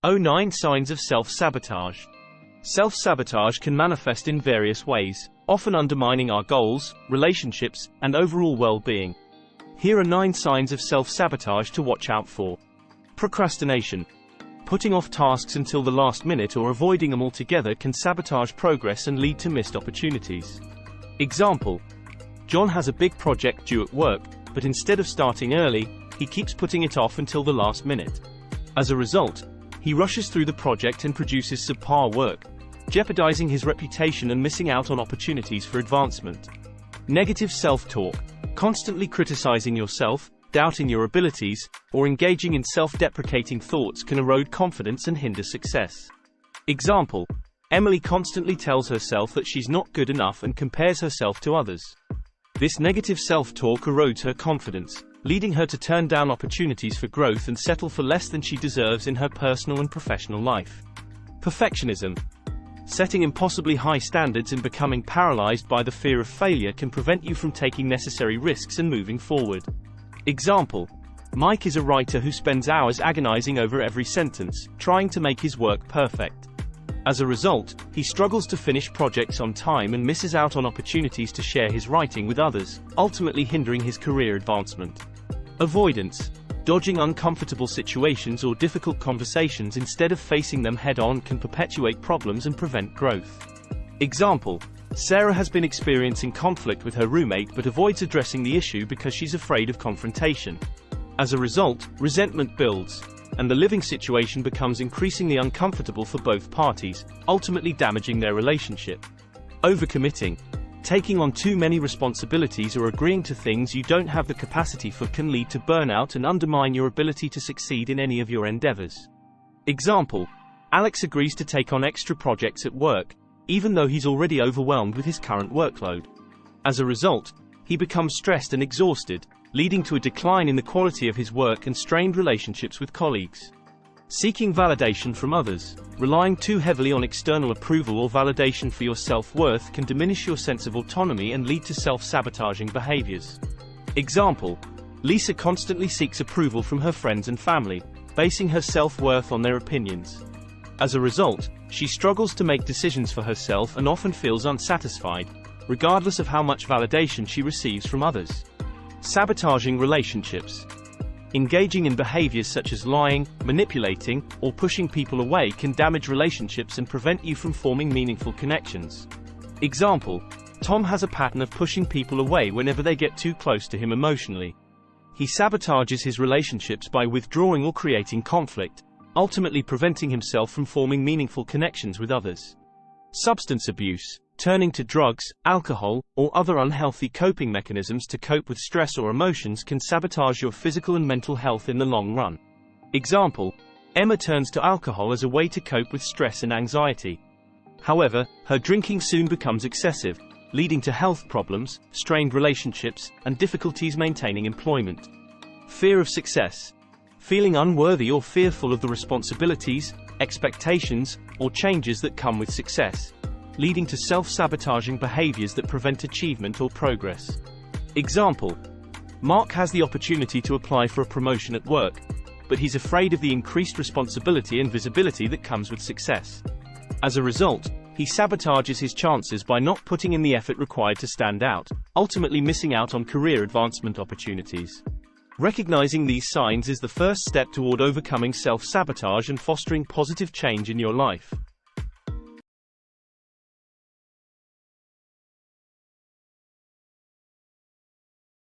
9 Signs of self-sabotage. Self-sabotage can manifest in various ways, often undermining our goals, relationships, and overall well-being. Here are 9 signs of self-sabotage to watch out for. Procrastination. Putting off tasks until the last minute or avoiding them altogether can sabotage progress and lead to missed opportunities. Example: John has a big project due at work, but instead of starting early, he keeps putting it off until the last minute. As a result, he rushes through the project and produces subpar work, jeopardizing his reputation and missing out on opportunities for advancement. Negative self-talk. Constantly criticizing yourself, doubting your abilities, or engaging in self-deprecating thoughts can erode confidence and hinder success. Example: Emily constantly tells herself that she's not good enough and compares herself to others. This negative self-talk erodes her confidence, leading her to turn down opportunities for growth and settle for less than she deserves in her personal and professional life. Perfectionism. Setting impossibly high standards and becoming paralyzed by the fear of failure can prevent you from taking necessary risks and moving forward. Example: Mike is a writer who spends hours agonizing over every sentence, trying to make his work perfect. As a result, he struggles to finish projects on time and misses out on opportunities to share his writing with others, ultimately hindering his career advancement. Avoidance. Dodging uncomfortable situations or difficult conversations instead of facing them head-on can perpetuate problems and prevent growth. Example: Sarah has been experiencing conflict with her roommate but avoids addressing the issue because she's afraid of confrontation. As a result, resentment builds, and the living situation becomes increasingly uncomfortable for both parties, ultimately damaging their relationship. Overcommitting. Taking on too many responsibilities or agreeing to things you don't have the capacity for can lead to burnout and undermine your ability to succeed in any of your endeavors. Example: Alex agrees to take on extra projects at work, even though he's already overwhelmed with his current workload. As a result, he becomes stressed and exhausted, leading to a decline in the quality of his work and strained relationships with colleagues. Seeking validation from others. Relying too heavily on external approval or validation for your self-worth can diminish your sense of autonomy and lead to self-sabotaging behaviors. Example: Lisa constantly seeks approval from her friends and family, basing her self-worth on their opinions. As a result, she struggles to make decisions for herself and often feels unsatisfied, regardless of how much validation she receives from others. Sabotaging relationships. Engaging in behaviors such as lying, manipulating, or pushing people away can damage relationships and prevent you from forming meaningful connections. Example: Tom has a pattern of pushing people away whenever they get too close to him emotionally. He sabotages his relationships by withdrawing or creating conflict, ultimately preventing himself from forming meaningful connections with others. Substance abuse. Turning to drugs, alcohol, or other unhealthy coping mechanisms to cope with stress or emotions can sabotage your physical and mental health in the long run. Example: Emma turns to alcohol as a way to cope with stress and anxiety. However, her drinking soon becomes excessive, leading to health problems, strained relationships, and difficulties maintaining employment. Fear of success. Feeling unworthy or fearful of the responsibilities, expectations, or changes that come with success, leading to self-sabotaging behaviors that prevent achievement or progress. Example: Mark has the opportunity to apply for a promotion at work, but he's afraid of the increased responsibility and visibility that comes with success. As a result, he sabotages his chances by not putting in the effort required to stand out, ultimately missing out on career advancement opportunities. Recognizing these signs is the first step toward overcoming self-sabotage and fostering positive change in your life.